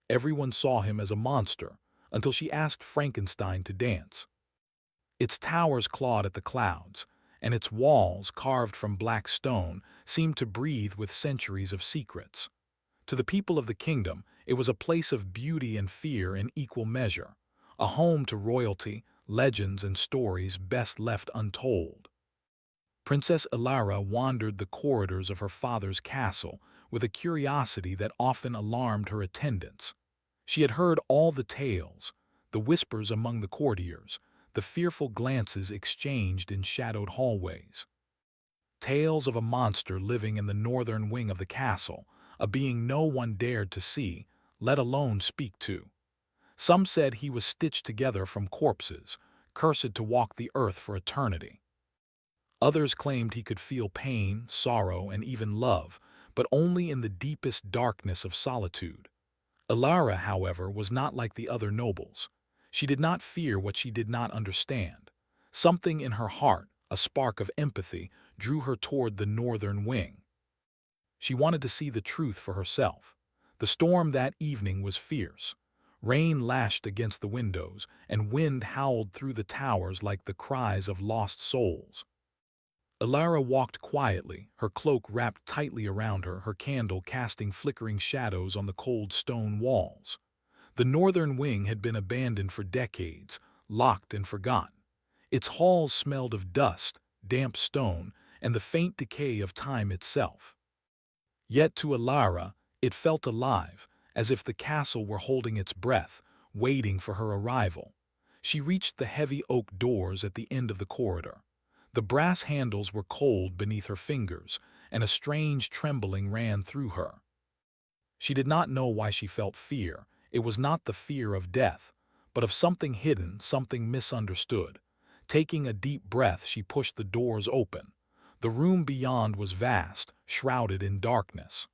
Everyone saw him as a monster, until she asked Frankenstein to dance. Its towers clawed at the clouds, and its walls, carved from black stone, seemed to breathe with centuries of secrets. To the people of the kingdom, it was a place of beauty and fear in equal measure, a home to royalty, legends, and stories best left untold. Princess Ilara wandered the corridors of her father's castle with a curiosity that often alarmed her attendants. She had heard all the tales, the whispers among the courtiers, the fearful glances exchanged in shadowed hallways. Tales of a monster living in the northern wing of the castle, a being no one dared to see, let alone speak to. Some said he was stitched together from corpses, cursed to walk the earth for eternity. Others claimed he could feel pain, sorrow, and even love, but only in the deepest darkness of solitude. Ilara, however, was not like the other nobles. She did not fear what she did not understand. Something in her heart, a spark of empathy, drew her toward the northern wing. She wanted to see the truth for herself. The storm that evening was fierce. Rain lashed against the windows, and wind howled through the towers like the cries of lost souls. Ilara walked quietly, her cloak wrapped tightly around her, her candle casting flickering shadows on the cold stone walls. The northern wing had been abandoned for decades, locked and forgotten. Its halls smelled of dust, damp stone, and the faint decay of time itself. Yet to Ilara, it felt alive, as if the castle were holding its breath, waiting for her arrival. She reached the heavy oak doors at the end of the corridor. The brass handles were cold beneath her fingers, and a strange trembling ran through her. She did not know why she felt fear. It was not the fear of death, but of something hidden, something misunderstood. Taking a deep breath, she pushed the doors open. The room beyond was vast, shrouded in darkness.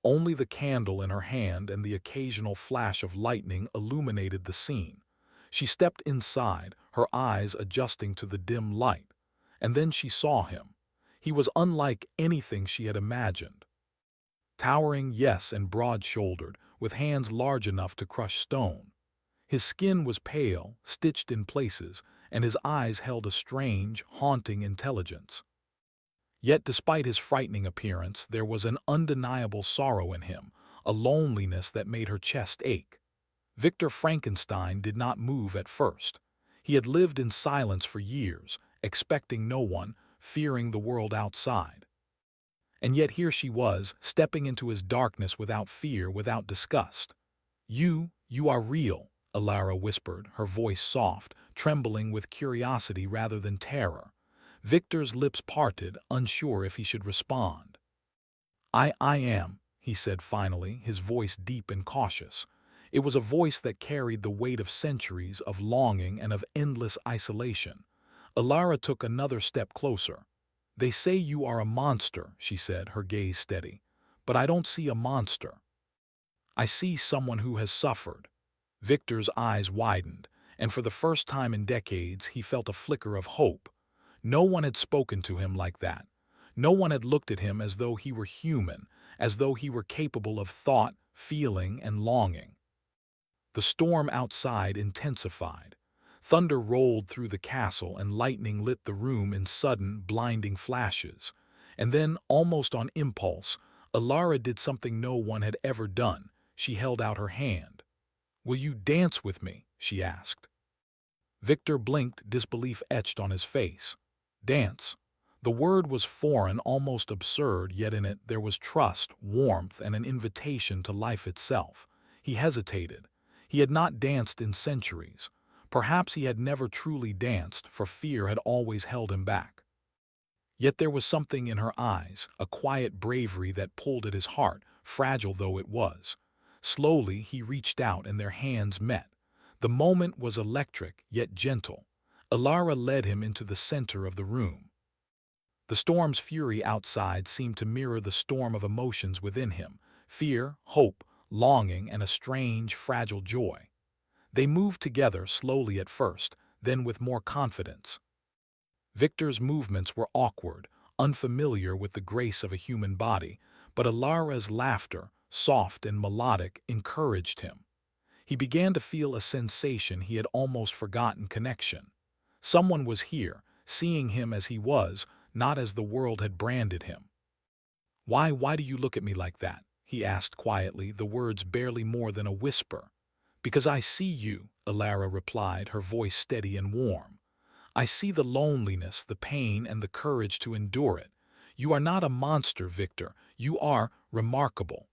Only the candle in her hand and the occasional flash of lightning illuminated the scene. She stepped inside, her eyes adjusting to the dim light. And then she saw him. He was unlike anything she had imagined. Towering, yes, and broad-shouldered, with hands large enough to crush stone. His skin was pale, stitched in places, and his eyes held a strange, haunting intelligence. Yet despite his frightening appearance, there was an undeniable sorrow in him, a loneliness that made her chest ache. Victor Frankenstein did not move at first. He had lived in silence for years, expecting no one, fearing the world outside. And yet here she was, stepping into his darkness without fear, without disgust. You are real," Ilara whispered, her voice soft, trembling with curiosity rather than terror. Victor's lips parted, unsure if he should respond. I am," he said finally, his voice deep and cautious. It was a voice that carried the weight of centuries of longing and of endless isolation. Ilara took another step closer. "They say you are a monster," she said, her gaze steady. "But I don't see a monster. I see someone who has suffered." Victor's eyes widened, and for the first time in decades he felt a flicker of hope. No one had spoken to him like that. No one had looked at him as though he were human, as though he were capable of thought, feeling, and longing. The storm outside intensified. Thunder rolled through the castle and lightning lit the room in sudden, blinding flashes. And then, almost on impulse, Ilara did something no one had ever done. She held out her hand. "Will you dance with me?" she asked. Victor blinked, disbelief etched on his face. Dance. The word was foreign, almost absurd, yet in it there was trust, warmth, and an invitation to life itself. He hesitated. He had not danced in centuries. Perhaps he had never truly danced, for fear had always held him back. Yet there was something in her eyes, a quiet bravery that pulled at his heart, fragile though it was. Slowly he reached out and their hands met. The moment was electric, yet gentle. Ilara led him into the center of the room. The storm's fury outside seemed to mirror the storm of emotions within him: fear, hope, longing, and a strange, fragile joy. They moved together, slowly at first, then with more confidence. Victor's movements were awkward, unfamiliar with the grace of a human body, but Ilara's laughter, soft and melodic, encouraged him. He began to feel a sensation he had almost forgotten: connection. Someone was here, seeing him as he was, not as the world had branded him. Why do you look at me like that?" he asked quietly, the words barely more than a whisper. "Because I see you," Alara replied, her voice steady and warm. "I see the loneliness, the pain, and the courage to endure it. You are not a monster, Victor. You are remarkable."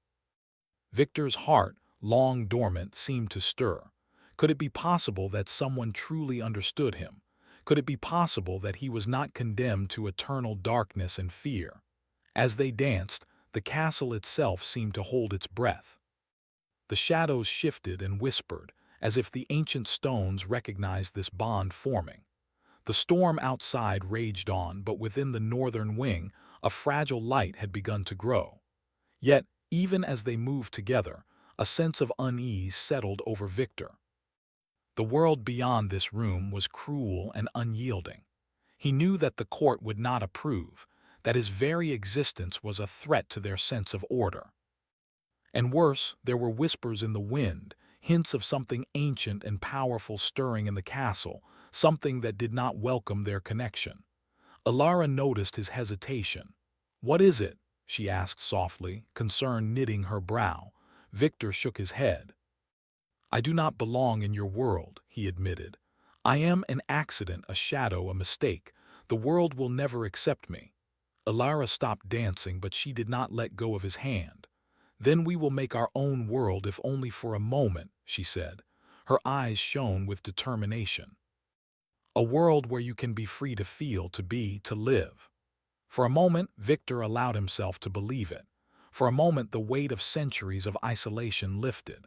Victor's heart, long dormant, seemed to stir. Could it be possible that someone truly understood him? Could it be possible that he was not condemned to eternal darkness and fear? As they danced, the castle itself seemed to hold its breath. The shadows shifted and whispered, as if the ancient stones recognized this bond forming. The storm outside raged on, but within the northern wing, a fragile light had begun to grow. Yet, even as they moved together, a sense of unease settled over Victor. The world beyond this room was cruel and unyielding. He knew that the court would not approve, that his very existence was a threat to their sense of order. And worse, there were whispers in the wind, hints of something ancient and powerful stirring in the castle, something that did not welcome their connection. Alara noticed his hesitation. "What is it?" she asked softly, concern knitting her brow. Victor shook his head. "I do not belong in your world," he admitted. "I am an accident, a shadow, a mistake. The world will never accept me." Alara stopped dancing, but she did not let go of his hand. "Then we will make our own world, if only for a moment," she said. Her eyes shone with determination. "A world where you can be free to feel, to be, to live." For a moment, Victor allowed himself to believe it. For a moment, the weight of centuries of isolation lifted.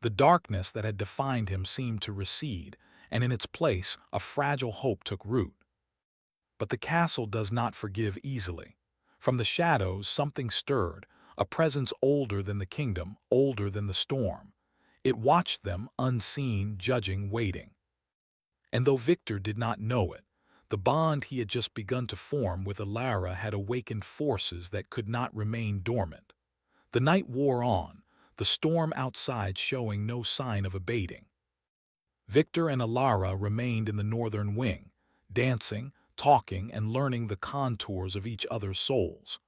The darkness that had defined him seemed to recede, and in its place, a fragile hope took root. But the castle does not forgive easily. From the shadows, something stirred, a presence older than the kingdom, older than the storm. It watched them, unseen, judging, waiting. And though Victor did not know it, the bond he had just begun to form with Alara had awakened forces that could not remain dormant. The night wore on, the storm outside showing no sign of abating. Victor and Alara remained in the northern wing, dancing, talking, and learning the contours of each other's souls.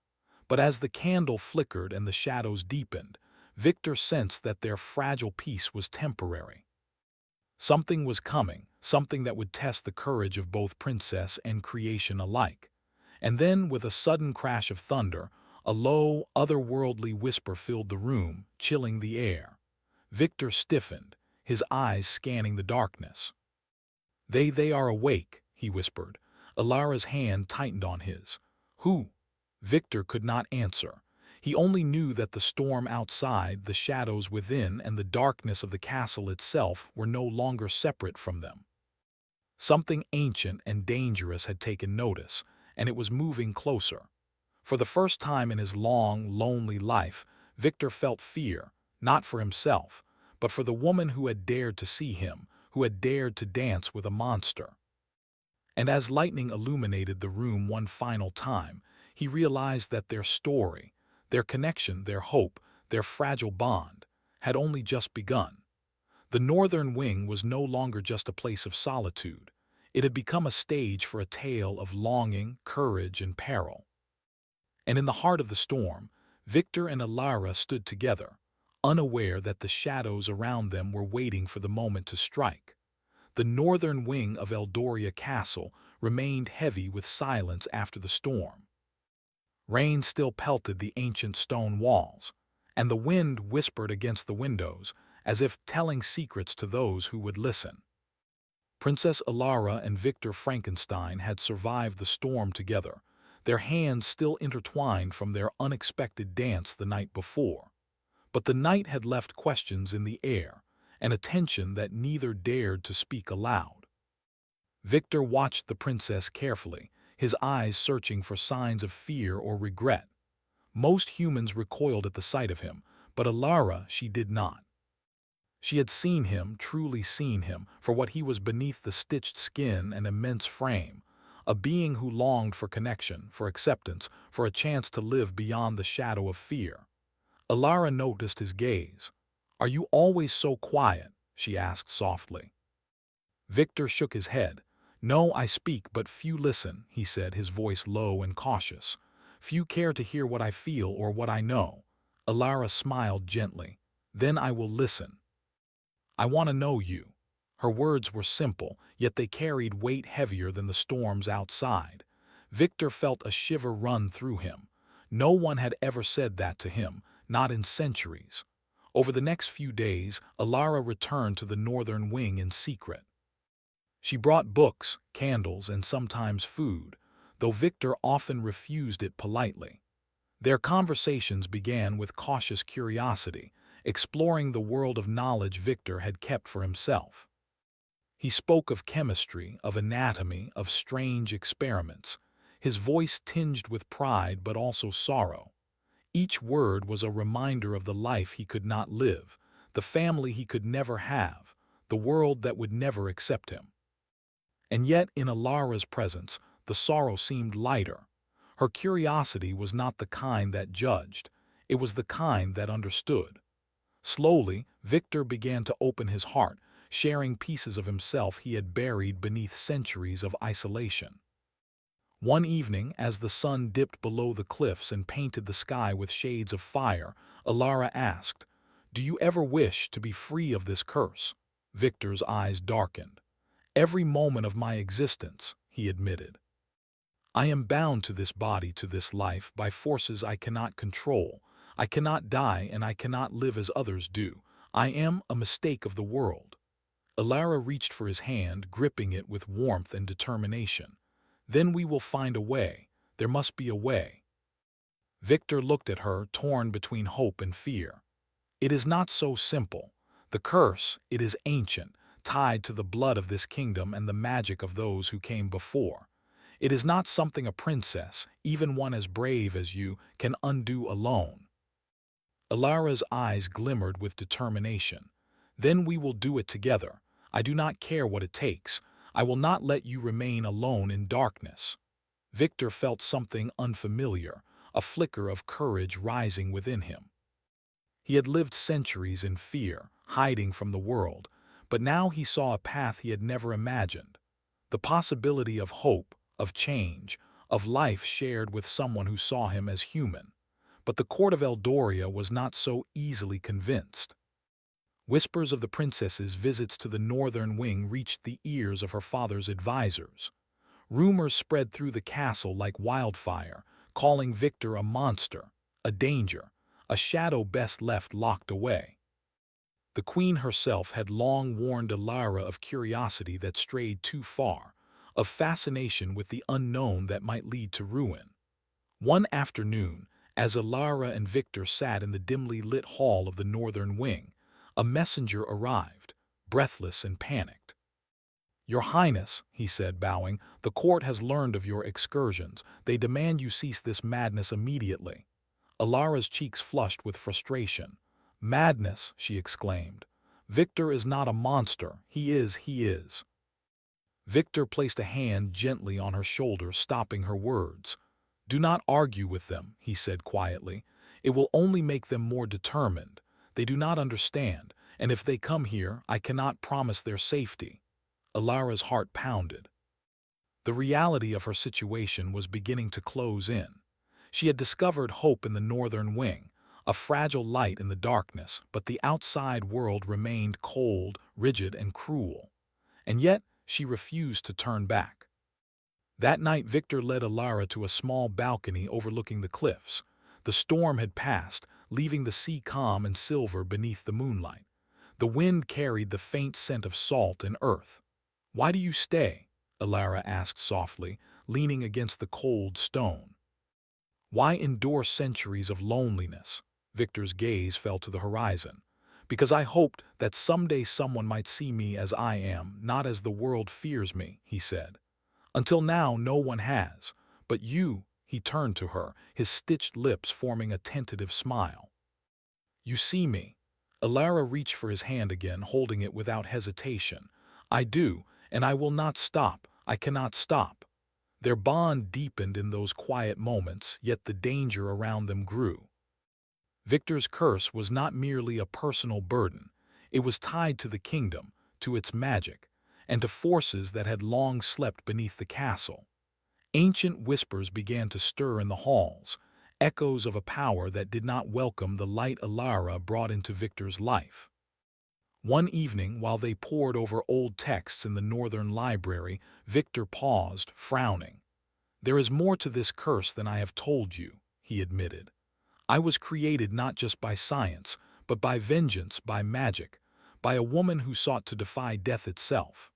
But as the candle flickered and the shadows deepened, Victor sensed that their fragile peace was temporary. Something was coming, something that would test the courage of both princess and creation alike. And then, with a sudden crash of thunder, a low, otherworldly whisper filled the room, chilling the air. Victor stiffened, his eyes scanning the darkness. They are awake," he whispered. Alara's hand tightened on his. "Who?" Victor could not answer. He only knew that the storm outside, the shadows within, and the darkness of the castle itself were no longer separate from them. Something ancient and dangerous had taken notice, and it was moving closer. For the first time in his long, lonely life, Victor felt fear, not for himself, but for the woman who had dared to see him, who had dared to dance with a monster. And as lightning illuminated the room one final time, he realized that their story, their connection, their hope, their fragile bond, had only just begun. The northern wing was no longer just a place of solitude. It had become a stage for a tale of longing, courage, and peril. And in the heart of the storm, Victor and Alara stood together, unaware that the shadows around them were waiting for the moment to strike. The northern wing of Eldoria Castle remained heavy with silence after the storm. Rain still pelted the ancient stone walls, and the wind whispered against the windows, as if telling secrets to those who would listen. Princess Alara and Victor Frankenstein had survived the storm together, their hands still intertwined from their unexpected dance the night before. But the night had left questions in the air, and a tension that neither dared to speak aloud. Victor watched the princess carefully, his eyes searching for signs of fear or regret. Most humans recoiled at the sight of him, but Alara she did not. She had seen him, truly seen him, for what he was beneath the stitched skin and immense frame, a being who longed for connection, for acceptance, for a chance to live beyond the shadow of fear. Alara noticed his gaze. "Are you always so quiet?" she asked softly. Victor shook his head. "No, I speak, but few listen," he said, his voice low and cautious. "Few care to hear what I feel or what I know." Alara smiled gently. "Then I will listen. I want to know you." Her words were simple, yet they carried weight heavier than the storms outside. Victor felt a shiver run through him. No one had ever said that to him, not in centuries. Over the next few days, Alara returned to the northern wing in secret. She brought books, candles, and sometimes food, though Victor often refused it politely. Their conversations began with cautious curiosity, exploring the world of knowledge Victor had kept for himself. He spoke of chemistry, of anatomy, of strange experiments, his voice tinged with pride but also sorrow. Each word was a reminder of the life he could not live, the family he could never have, the world that would never accept him. And yet, in Alara's presence, the sorrow seemed lighter. Her curiosity was not the kind that judged, it was the kind that understood. Slowly, Victor began to open his heart, sharing pieces of himself he had buried beneath centuries of isolation. One evening, as the sun dipped below the cliffs and painted the sky with shades of fire, Alara asked, "Do you ever wish to be free of this curse?" Victor's eyes darkened. "Every moment of my existence," he admitted. "I am bound to this body, to this life, by forces I cannot control. I cannot die and I cannot live as others do. I am a mistake of the world." Alara reached for his hand, gripping it with warmth and determination. "Then we will find a way. There must be a way." Victor looked at her, torn between hope and fear. "It is not so simple. The curse, it is ancient, tied to the blood of this kingdom and the magic of those who came before. It is not something a princess, even one as brave as you, can undo alone." Alara's eyes glimmered with determination. "Then we will do it together. I do not care what it takes. I will not let you remain alone in darkness." Victor felt something unfamiliar, a flicker of courage rising within him. He had lived centuries in fear, hiding from the world, but now he saw a path he had never imagined. The possibility of hope, of change, of life shared with someone who saw him as human. But the court of Eldoria was not so easily convinced. Whispers of the princess's visits to the northern wing reached the ears of her father's advisors. Rumors spread through the castle like wildfire, calling Victor a monster, a danger, a shadow best left locked away. The queen herself had long warned Alara of curiosity that strayed too far, of fascination with the unknown that might lead to ruin. One afternoon, as Alara and Victor sat in the dimly lit hall of the northern wing, a messenger arrived, breathless and panicked. "Your Highness," he said, bowing, "the court has learned of your excursions. They demand you cease this madness immediately." Alara's cheeks flushed with frustration. "Madness," she exclaimed. "Victor is not a monster. He is." Victor placed a hand gently on her shoulder, stopping her words. "Do not argue with them," he said quietly. "It will only make them more determined. They do not understand, and if they come here, I cannot promise their safety." Alara's heart pounded. The reality of her situation was beginning to close in. She had discovered hope in the northern wing, a fragile light in the darkness, but the outside world remained cold, rigid, and cruel. And yet, she refused to turn back. That night, Victor led Alara to a small balcony overlooking the cliffs. The storm had passed, leaving the sea calm and silver beneath the moonlight. The wind carried the faint scent of salt and earth. "Why do you stay?" Alara asked softly, leaning against the cold stone. "Why endure centuries of loneliness?" Victor's gaze fell to the horizon. "Because I hoped that someday someone might see me as I am, not as the world fears me," he said. "Until now, no one has. But you," he turned to her, his stitched lips forming a tentative smile. "You see me." Alara reached for his hand again, holding it without hesitation. "I do, and I will not stop. I cannot stop." Their bond deepened in those quiet moments, yet the danger around them grew. Victor's curse was not merely a personal burden. It was tied to the kingdom, to its magic, and to forces that had long slept beneath the castle. Ancient whispers began to stir in the halls, echoes of a power that did not welcome the light Alara brought into Victor's life. One evening, while they pored over old texts in the northern library, Victor paused, frowning. "There is more to this curse than I have told you," he admitted. "I was created not just by science, but by vengeance, by magic, by a woman who sought to defy death itself.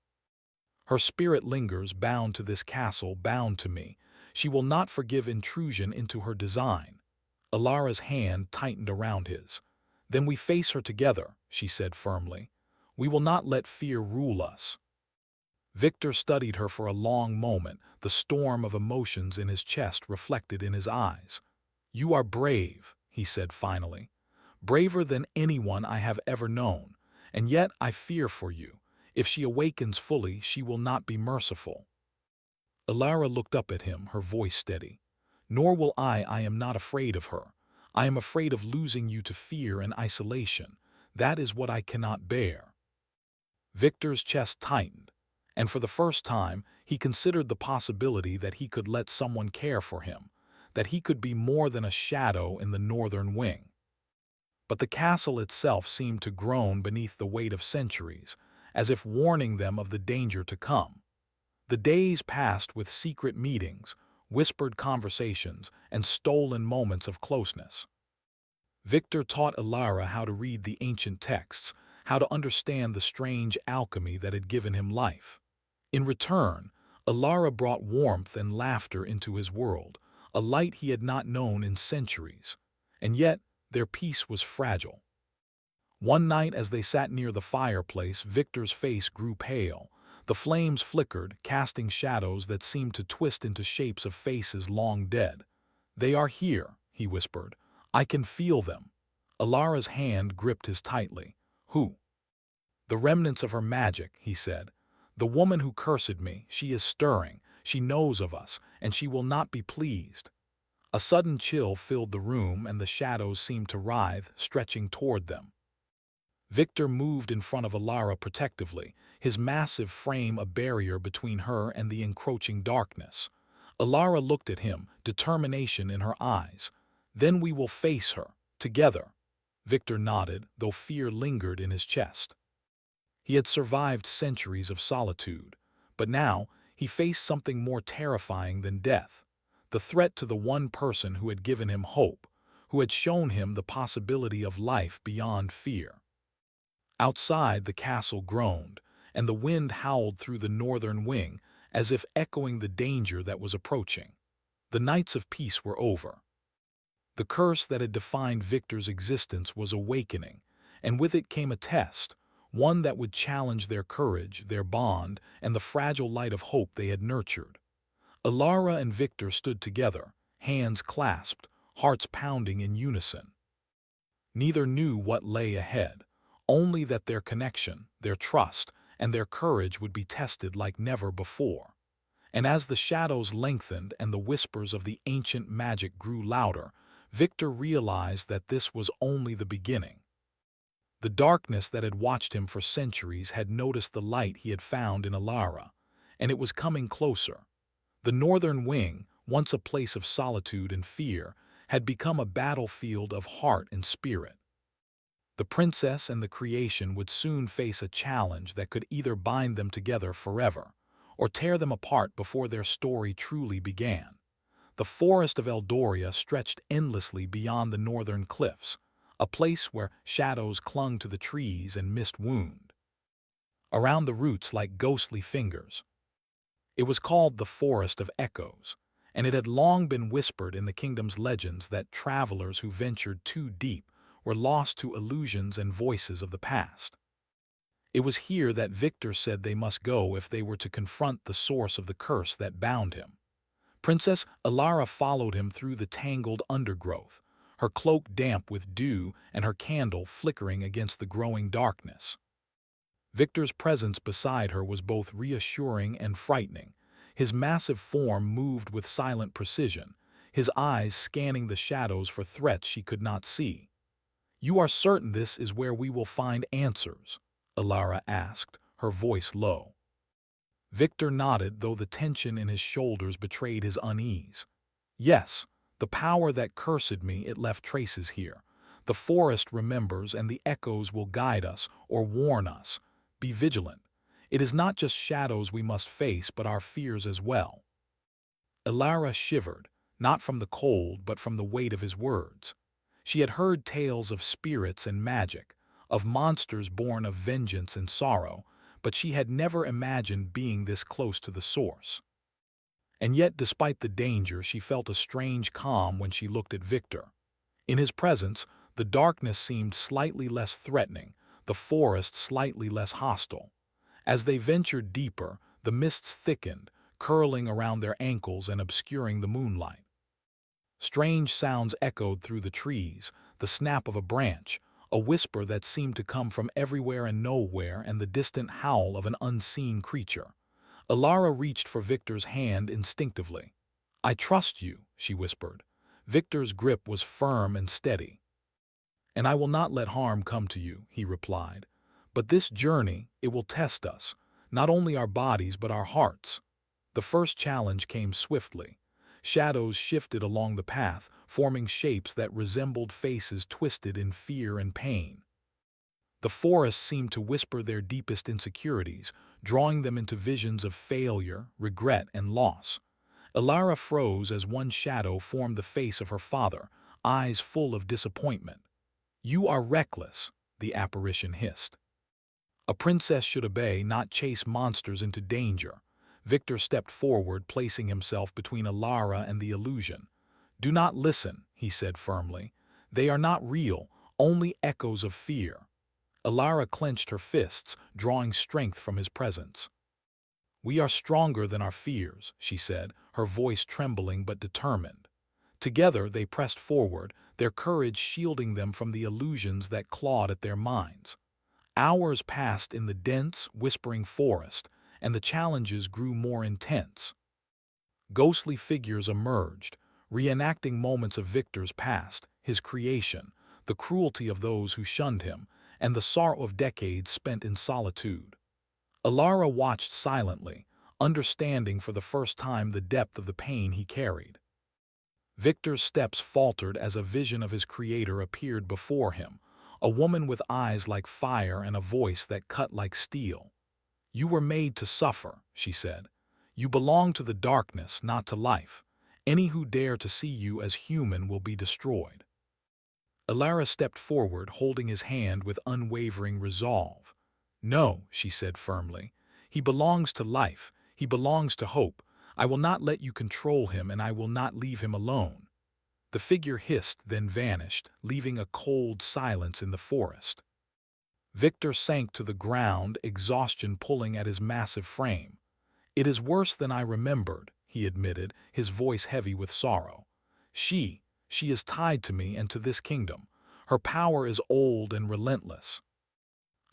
Her spirit lingers, bound to this castle, bound to me. She will not forgive intrusion into her design." Alara's hand tightened around his. "Then we face her together," she said firmly. "We will not let fear rule us." Victor studied her for a long moment, the storm of emotions in his chest reflected in his eyes. "You are brave," he said finally. "Braver than anyone I have ever known. And yet I fear for you. If she awakens fully, she will not be merciful." Alara looked up at him, her voice steady. "Nor will I am not afraid of her. I am afraid of losing you to fear and isolation. That is what I cannot bear." Victor's chest tightened, and for the first time he considered the possibility that he could let someone care for him, that he could be more than a shadow in the northern wing. But the castle itself seemed to groan beneath the weight of centuries, as if warning them of the danger to come. The days passed with secret meetings, whispered conversations, and stolen moments of closeness. Victor taught Alara how to read the ancient texts, how to understand the strange alchemy that had given him life. In return, Alara brought warmth and laughter into his world, a light he had not known in centuries. And yet, their peace was fragile. One night as they sat near the fireplace, Victor's face grew pale. The flames flickered, casting shadows that seemed to twist into shapes of faces long dead. "They are here," he whispered. "I can feel them." Alara's hand gripped his tightly. "Who?" "The remnants of her magic," he said. "The woman who cursed me, she is stirring. She knows of us, and she will not be pleased." A sudden chill filled the room, and the shadows seemed to writhe, stretching toward them. Victor moved in front of Alara protectively, his massive frame a barrier between her and the encroaching darkness. Alara looked at him, determination in her eyes. "Then we will face her, together." Victor nodded, though fear lingered in his chest. He had survived centuries of solitude, but now he faced something more terrifying than death. The threat to the one person who had given him hope, who had shown him the possibility of life beyond fear. Outside, the castle groaned, and the wind howled through the northern wing, as if echoing the danger that was approaching. The nights of peace were over. The curse that had defined Victor's existence was awakening, and with it came a test, one that would challenge their courage, their bond, and the fragile light of hope they had nurtured. Alara and Victor stood together, hands clasped, hearts pounding in unison. Neither knew what lay ahead, only that their connection, their trust, and their courage would be tested like never before. And as the shadows lengthened and the whispers of the ancient magic grew louder, Victor realized that this was only the beginning. The darkness that had watched him for centuries had noticed the light he had found in Alara, and it was coming closer. The northern wing, once a place of solitude and fear, had become a battlefield of heart and spirit. The princess and the creation would soon face a challenge that could either bind them together forever, or tear them apart before their story truly began. The forest of Eldoria stretched endlessly beyond the northern cliffs, a place where shadows clung to the trees and mist wound around the roots like ghostly fingers. It was called the Forest of Echoes, and it had long been whispered in the kingdom's legends that travelers who ventured too deep were lost to illusions and voices of the past. It was here that Victor said they must go if they were to confront the source of the curse that bound him. Princess Alara followed him through the tangled undergrowth, her cloak damp with dew and her candle flickering against the growing darkness. Victor's presence beside her was both reassuring and frightening. His massive form moved with silent precision, his eyes scanning the shadows for threats she could not see. "You are certain this is where we will find answers?" Alara asked, her voice low. Victor nodded, though the tension in his shoulders betrayed his unease. "Yes, the power that cursed me, it left traces here. The forest remembers, and the echoes will guide us or warn us. Be vigilant. It is not just shadows we must face, but our fears as well." Alara shivered, not from the cold, but from the weight of his words. She had heard tales of spirits and magic, of monsters born of vengeance and sorrow, but she had never imagined being this close to the source. And yet, despite the danger, she felt a strange calm when she looked at Victor. In his presence, the darkness seemed slightly less threatening, the forest slightly less hostile. As they ventured deeper, the mists thickened, curling around their ankles and obscuring the moonlight. Strange sounds echoed through the trees, the snap of a branch, a whisper that seemed to come from everywhere and nowhere, and the distant howl of an unseen creature. Alara reached for Victor's hand instinctively. "I trust you," she whispered. Victor's grip was firm and steady. "And I will not let harm come to you," he replied. "But this journey, it will test us, not only our bodies but our hearts." The first challenge came swiftly. Shadows shifted along the path, forming shapes that resembled faces twisted in fear and pain. The forest seemed to whisper their deepest insecurities, drawing them into visions of failure, regret, and loss. Alara froze as one shadow formed the face of her father, eyes full of disappointment. "You are reckless," the apparition hissed. "A princess should obey, not chase monsters into danger." Victor stepped forward, placing himself between Alara and the illusion. "Do not listen," he said firmly. "They are not real, only echoes of fear." Alara clenched her fists, drawing strength from his presence. "We are stronger than our fears," she said, her voice trembling but determined. Together they pressed forward, their courage shielding them from the illusions that clawed at their minds. Hours passed in the dense, whispering forest, and the challenges grew more intense. Ghostly figures emerged, reenacting moments of Victor's past, his creation, the cruelty of those who shunned him, and the sorrow of decades spent in solitude. Alara watched silently, understanding for the first time the depth of the pain he carried. Victor's steps faltered as a vision of his creator appeared before him, a woman with eyes like fire and a voice that cut like steel. "You were made to suffer," she said. "You belong to the darkness, not to life. Any who dare to see you as human will be destroyed." Alara stepped forward, holding his hand with unwavering resolve. "No," she said firmly. "He belongs to life. He belongs to hope. I will not let you control him, and I will not leave him alone." The figure hissed, then vanished, leaving a cold silence in the forest. Victor sank to the ground, exhaustion pulling at his massive frame. "It is worse than I remembered," he admitted, his voice heavy with sorrow. She is tied to me and to this kingdom. Her power is old and relentless.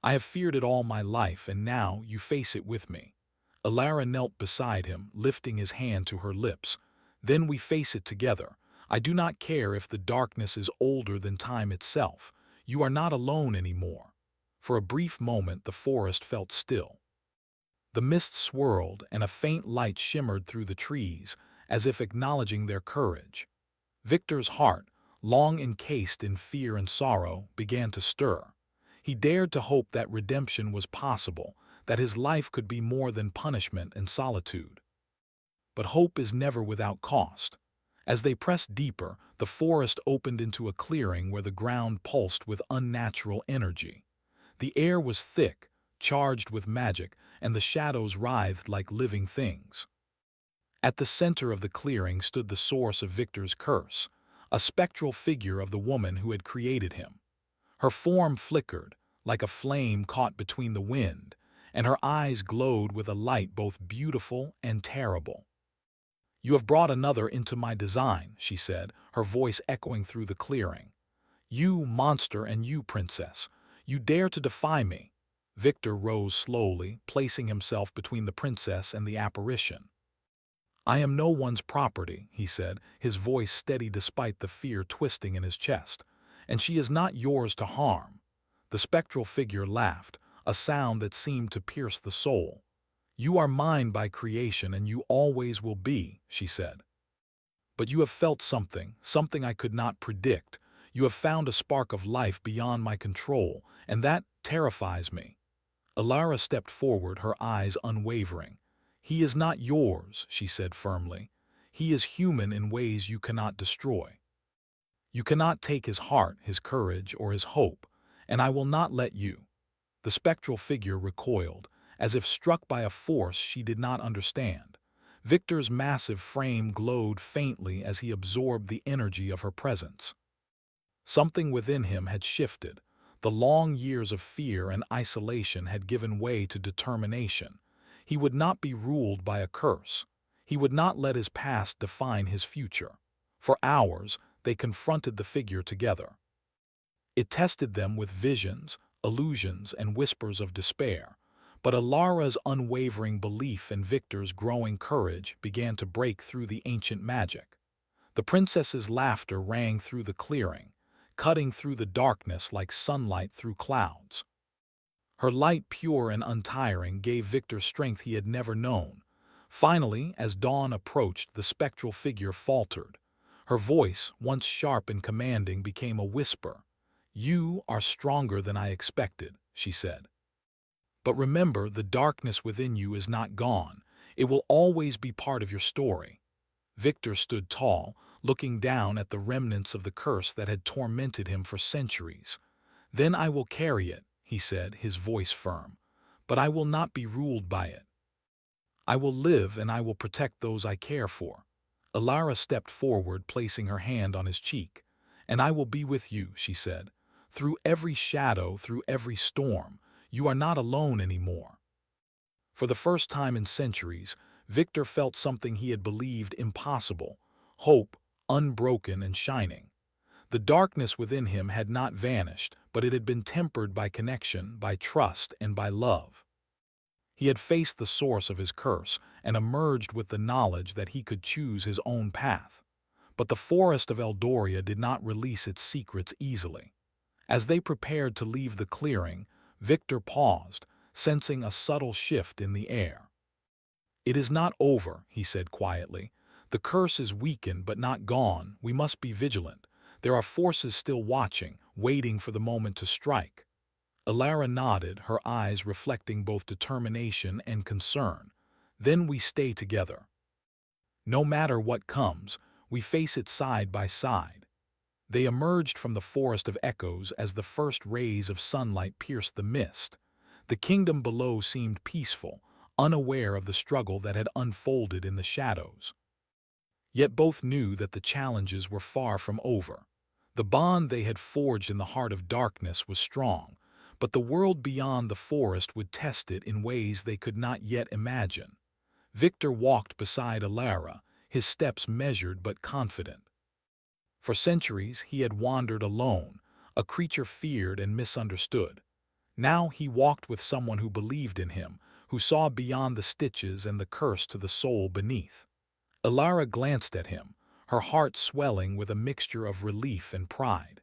I have feared it all my life, and now you face it with me." Alara knelt beside him, lifting his hand to her lips. "Then we face it together. I do not care if the darkness is older than time itself. You are not alone anymore." For a brief moment the forest felt still. The mist swirled, and a faint light shimmered through the trees, as if acknowledging their courage. Victor's heart, long encased in fear and sorrow, began to stir. He dared to hope that redemption was possible, that his life could be more than punishment and solitude. But hope is never without cost. As they pressed deeper, the forest opened into a clearing where the ground pulsed with unnatural energy. The air was thick, charged with magic, and the shadows writhed like living things. At the center of the clearing stood the source of Victor's curse, a spectral figure of the woman who had created him. Her form flickered, like a flame caught between the wind, and her eyes glowed with a light both beautiful and terrible. "You have brought another into my design," she said, her voice echoing through the clearing. "You, monster, and you, princess. You dare to defy me." Victor rose slowly, placing himself between the princess and the apparition. "I am no one's property," he said, his voice steady despite the fear twisting in his chest. and she is not yours to harm." The spectral figure laughed, a sound that seemed to pierce the soul. "You are mine by creation, and you always will be," she said. "But you have felt something, something I could not predict. You have found a spark of life beyond my control, and that terrifies me." Alara stepped forward, her eyes unwavering. "He is not yours," she said firmly. "He is human in ways you cannot destroy. You cannot take his heart, his courage, or his hope, and I will not let you." The spectral figure recoiled, as if struck by a force she did not understand. Victor's massive frame glowed faintly as he absorbed the energy of her presence. Something within him had shifted. The long years of fear and isolation had given way to determination. He would not be ruled by a curse. He would not let his past define his future. For hours, they confronted the figure together. It tested them with visions, illusions, and whispers of despair. But Alara's unwavering belief and Victor's growing courage began to break through the ancient magic. The princess's laughter rang through the clearing, cutting through the darkness like sunlight through clouds. Her light, pure and untiring, gave Victor strength he had never known. Finally, as dawn approached, the spectral figure faltered. Her voice, once sharp and commanding, became a whisper. "You are stronger than I expected," she said. "But remember, the darkness within you is not gone. It will always be part of your story." Victor stood tall, looking down at the remnants of the curse that had tormented him for centuries. "Then I will carry it," he said, his voice firm. "But I will not be ruled by it. I will live, and I will protect those I care for." Alara stepped forward, placing her hand on his cheek. "And I will be with you," she said. "Through every shadow, through every storm. You are not alone anymore." For the first time in centuries, Victor felt something he had believed impossible: hope, unbroken and shining. The darkness within him had not vanished, but it had been tempered by connection, by trust, and by love. He had faced the source of his curse and emerged with the knowledge that he could choose his own path. But the forest of Eldoria did not release its secrets easily. As they prepared to leave the clearing, Victor paused, sensing a subtle shift in the air. "It is not over," he said quietly. "The curse is weakened but not gone. We must be vigilant. There are forces still watching, waiting for the moment to strike." Alara nodded, her eyes reflecting both determination and concern. "Then we stay together. No matter what comes, we face it side by side." They emerged from the forest of echoes as the first rays of sunlight pierced the mist. The kingdom below seemed peaceful, unaware of the struggle that had unfolded in the shadows. Yet both knew that the challenges were far from over. The bond they had forged in the heart of darkness was strong, but the world beyond the forest would test it in ways they could not yet imagine. Victor walked beside Alara, his steps measured but confident. For centuries he had wandered alone, a creature feared and misunderstood. Now he walked with someone who believed in him, who saw beyond the stitches and the curse to the soul beneath. Alara glanced at him, her heart swelling with a mixture of relief and pride.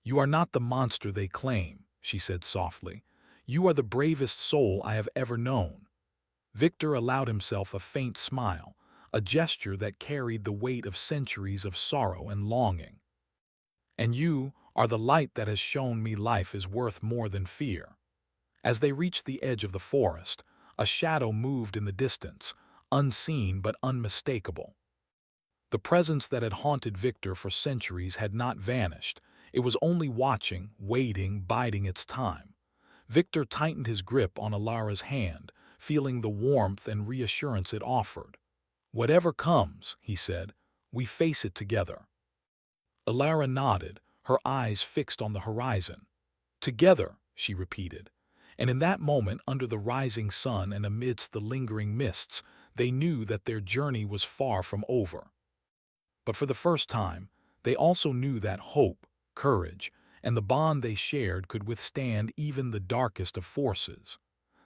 "You are not the monster they claim," she said softly. "You are the bravest soul I have ever known." Victor allowed himself a faint smile, a gesture that carried the weight of centuries of sorrow and longing. "And you are the light that has shown me life is worth more than fear." As they reached the edge of the forest, a shadow moved in the distance, unseen but unmistakable. The presence that had haunted Victor for centuries had not vanished. It was only watching, waiting, biding its time. Victor tightened his grip on Alara's hand, feeling the warmth and reassurance it offered. "Whatever comes," he said, "we face it together." Alara nodded, her eyes fixed on the horizon. "Together," she repeated. And in that moment, under the rising sun and amidst the lingering mists, they knew that their journey was far from over. But for the first time, they also knew that hope, courage, and the bond they shared could withstand even the darkest of forces.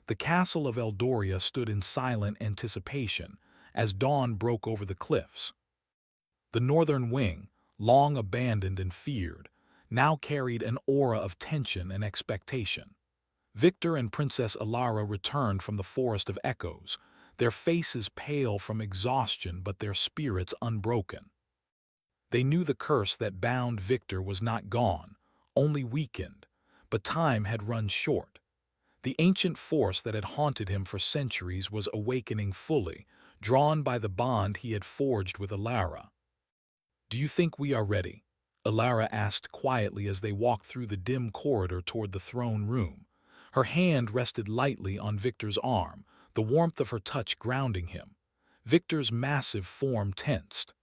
The castle of Eldoria stood in silent anticipation as dawn broke over the cliffs. The northern wing, long abandoned and feared, now carried an aura of tension and expectation. Victor and Princess Alara returned from the Forest of Echoes, their faces pale from exhaustion but their spirits unbroken. They knew the curse that bound Victor was not gone, only weakened, but time had run short. The ancient force that had haunted him for centuries was awakening fully, drawn by the bond he had forged with Alara. "Do you think we are ready?" Alara asked quietly as they walked through the dim corridor toward the throne room. Her hand rested lightly on Victor's arm, the warmth of her touch grounding him. Victor's massive form tensed.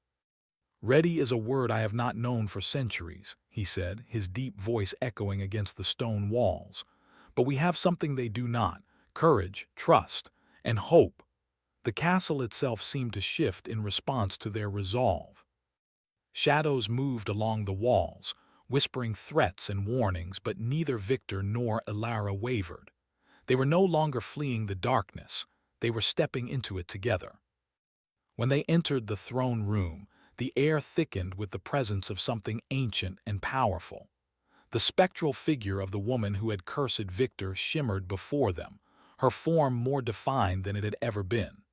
"Ready is a word I have not known for centuries," he said, his deep voice echoing against the stone walls. "But we have something they do not: courage, trust, and hope." The castle itself seemed to shift in response to their resolve. Shadows moved along the walls, whispering threats and warnings, but neither Victor nor Alara wavered. They were no longer fleeing the darkness, they were stepping into it together. When they entered the throne room, the air thickened with the presence of something ancient and powerful. The spectral figure of the woman who had cursed Victor shimmered before them, her form more defined than it had ever been.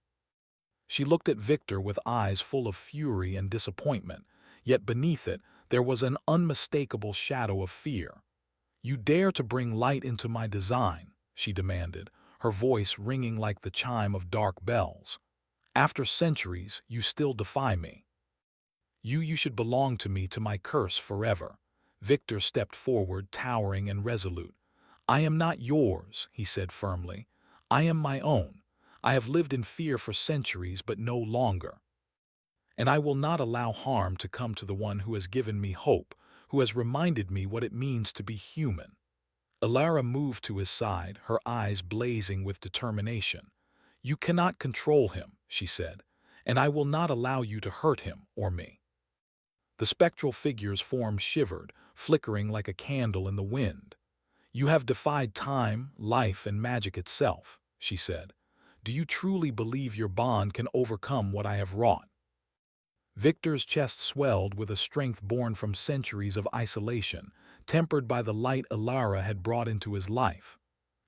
She looked at Victor with eyes full of fury and disappointment, yet beneath it there was an unmistakable shadow of fear. "You dare to bring light into my design," she demanded, her voice ringing like the chime of dark bells. "After centuries, you still defy me. You should belong to me, to my curse forever." Victor stepped forward, towering and resolute. "I am not yours," he said firmly. "I am my own. I have lived in fear for centuries, but no longer. And I will not allow harm to come to the one who has given me hope, who has reminded me what it means to be human." Alara moved to his side, her eyes blazing with determination. "You cannot control him," she said, "and I will not allow you to hurt him or me." The spectral figure's form shivered, flickering like a candle in the wind. "You have defied time, life, and magic itself," she said. "Do you truly believe your bond can overcome what I have wrought?" Victor's chest swelled with a strength born from centuries of isolation, tempered by the light Alara had brought into his life.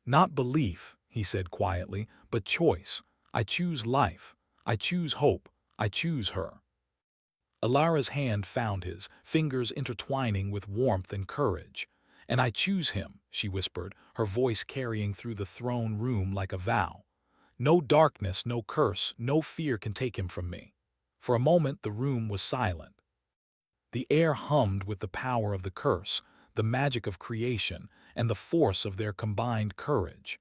"Not belief," he said quietly, "but choice. I choose life. I choose hope. I choose her." Alara's hand found his, fingers intertwining with warmth and courage. "And I choose him," she whispered, her voice carrying through the throne room like a vow. "No darkness, no curse, no fear can take him from me." For a moment the room was silent. The air hummed with the power of the curse, the magic of creation, and the force of their combined courage.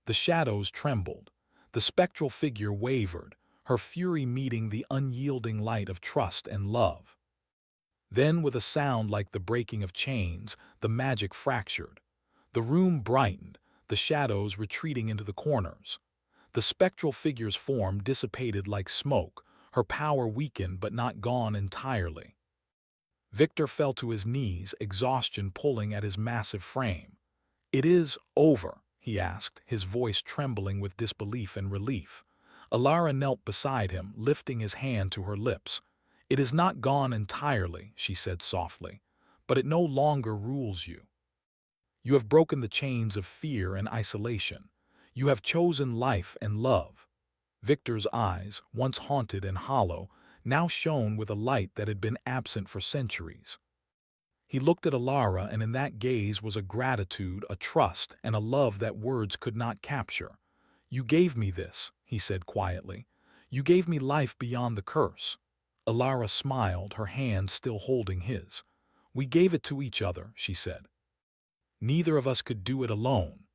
The shadows trembled. The spectral figure wavered, her fury meeting the unyielding light of trust and love. Then, with a sound like the breaking of chains, the magic fractured. The room brightened, the shadows retreating into the corners. The spectral figure's form dissipated like smoke, her power weakened but not gone entirely. Victor fell to his knees, exhaustion pulling at his massive frame. "It is over?" he asked, his voice trembling with disbelief and relief. Alara knelt beside him, lifting his hand to her lips. "It is not gone entirely," she said softly, "but it no longer rules you. You have broken the chains of fear and isolation. You have chosen life and love." Victor's eyes, once haunted and hollow, now shone with a light that had been absent for centuries. He looked at Alara, and in that gaze was a gratitude, a trust, and a love that words could not capture. "You gave me this," he said quietly. "You gave me life beyond the curse." Alara smiled, her hand still holding his. "We gave it to each other," she said. "Neither of us could do it alone."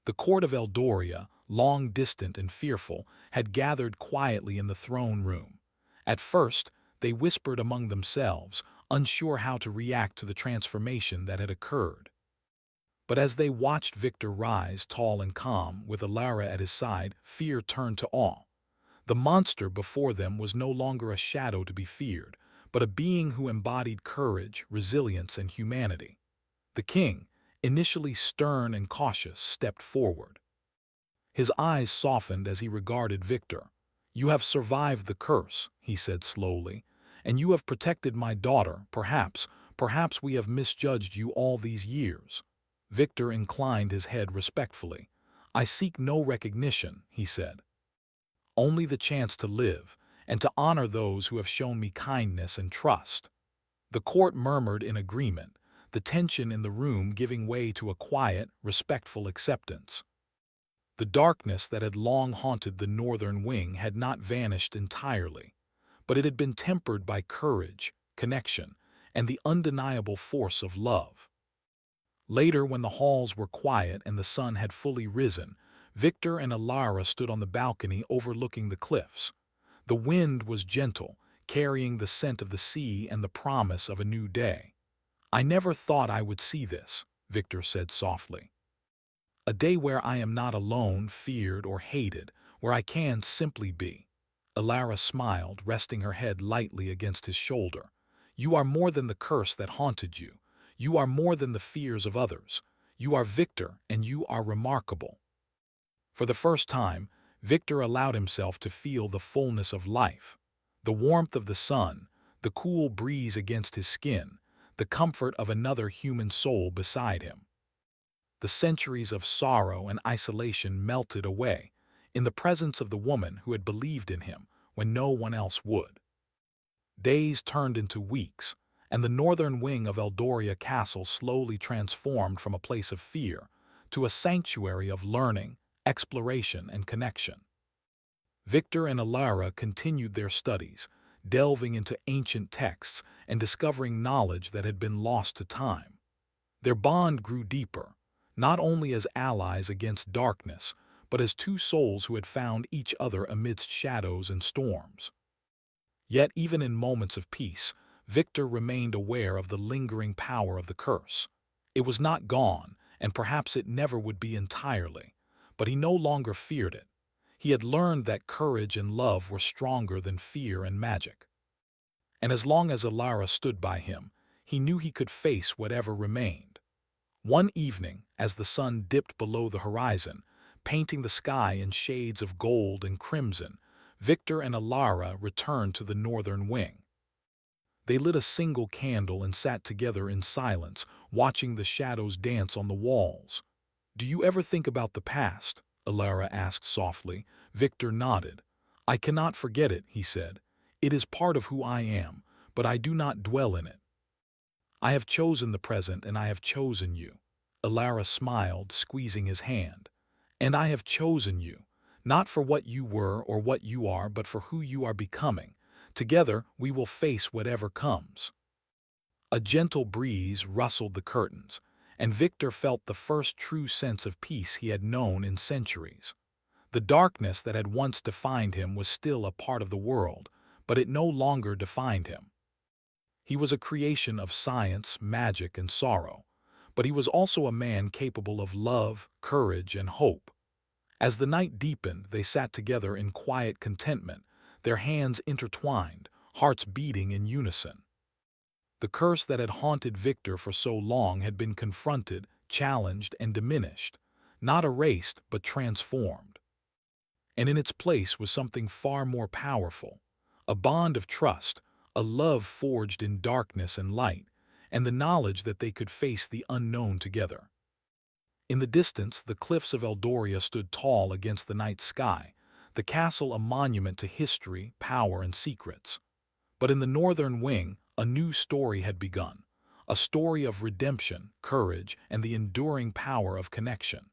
The court of Eldoria, long distant and fearful, had gathered quietly in the throne room. At first, they whispered among themselves, unsure how to react to the transformation that had occurred. But as they watched Victor rise, tall and calm, with Alara at his side, fear turned to awe. The monster before them was no longer a shadow to be feared, but a being who embodied courage, resilience, and humanity. The king, initially stern and cautious, stepped forward. His eyes softened as he regarded Victor. "You have survived the curse," he said slowly, "and you have protected my daughter, perhaps, Perhaps we have misjudged you all these years." Victor inclined his head respectfully. "I seek no recognition," he said. "Only the chance to live, and to honor those who have shown me kindness and trust." The court murmured in agreement, the tension in the room giving way to a quiet, respectful acceptance. The darkness that had long haunted the northern wing had not vanished entirely, but it had been tempered by courage, connection, and the undeniable force of love. Later, when the halls were quiet and the sun had fully risen, Victor and Alara stood on the balcony overlooking the cliffs. The wind was gentle, carrying the scent of the sea and the promise of a new day. "I never thought I would see this," Victor said softly. "A day where I am not alone, feared, or hated, where I can simply be." Alara smiled, resting her head lightly against his shoulder. "You are more than the curse that haunted you. You are more than the fears of others. You are Victor, and you are remarkable." For the first time, Victor allowed himself to feel the fullness of life. The warmth of the sun, the cool breeze against his skin, the comfort of another human soul beside him. The centuries of sorrow and isolation melted away in the presence of the woman who had believed in him when no one else would. Days turned into weeks, and the northern wing of Eldoria Castle slowly transformed from a place of fear to a sanctuary of learning, exploration, and connection. Victor and Alara continued their studies, delving into ancient texts and discovering knowledge that had been lost to time. Their bond grew deeper, not only as allies against darkness, but as two souls who had found each other amidst shadows and storms. Yet even in moments of peace, Victor remained aware of the lingering power of the curse. It was not gone, and perhaps it never would be entirely, but he no longer feared it. He had learned that courage and love were stronger than fear and magic. And as long as Alara stood by him, he knew he could face whatever remained. One evening, as the sun dipped below the horizon, painting the sky in shades of gold and crimson, Victor and Alara returned to the northern wing. They lit a single candle and sat together in silence, watching the shadows dance on the walls. "Do you ever think about the past?" Alara asked softly. Victor nodded. "I cannot forget it," he said. "It is part of who I am, but I do not dwell in it. I have chosen the present, and I have chosen you." Alara smiled, squeezing his hand. "And I have chosen you, not for what you were or what you are, but for who you are becoming. Together, we will face whatever comes." A gentle breeze rustled the curtains, and Victor felt the first true sense of peace he had known in centuries. The darkness that had once defined him was still a part of the world, but it no longer defined him. He was a creation of science, magic, and sorrow, but he was also a man capable of love, courage, and hope. As the night deepened, they sat together in quiet contentment, their hands intertwined, hearts beating in unison. The curse that had haunted Victor for so long had been confronted, challenged, and diminished, not erased but transformed. And in its place was something far more powerful, a bond of trust, a love forged in darkness and light, and the knowledge that they could face the unknown together. In the distance, the cliffs of Eldoria stood tall against the night sky, the castle a monument to history, power, and secrets. But in the northern wing, a new story had begun, a story of redemption, courage, and the enduring power of connection.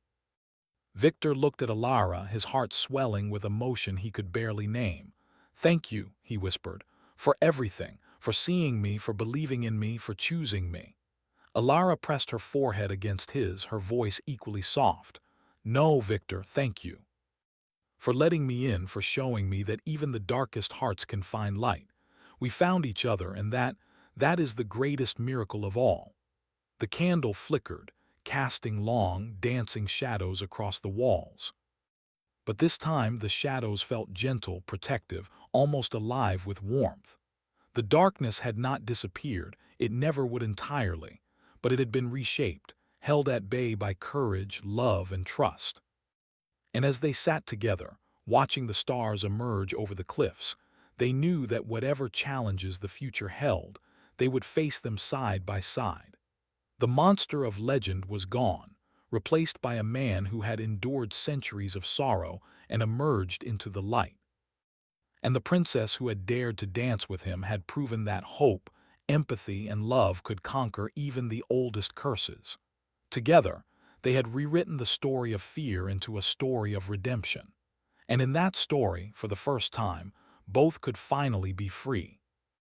Victor looked at Alara, his heart swelling with emotion he could barely name. "Thank you," he whispered, "for everything, for seeing me, for believing in me, for choosing me." Alara pressed her forehead against his, her voice equally soft. "No, Victor, thank you. For letting me in, for showing me that even the darkest hearts can find light. We found each other, and that is the greatest miracle of all." The candle flickered, casting long, dancing shadows across the walls. But this time the shadows felt gentle, protective, almost alive with warmth. The darkness had not disappeared, it never would entirely, but it had been reshaped, held at bay by courage, love, and trust. And as they sat together, watching the stars emerge over the cliffs, they knew that whatever challenges the future held, they would face them side by side. The monster of legend was gone, replaced by a man who had endured centuries of sorrow and emerged into the light. And the princess who had dared to dance with him had proven that hope, empathy, and love could conquer even the oldest curses. Together, they had rewritten the story of fear into a story of redemption. And in that story, for the first time, both could finally be free.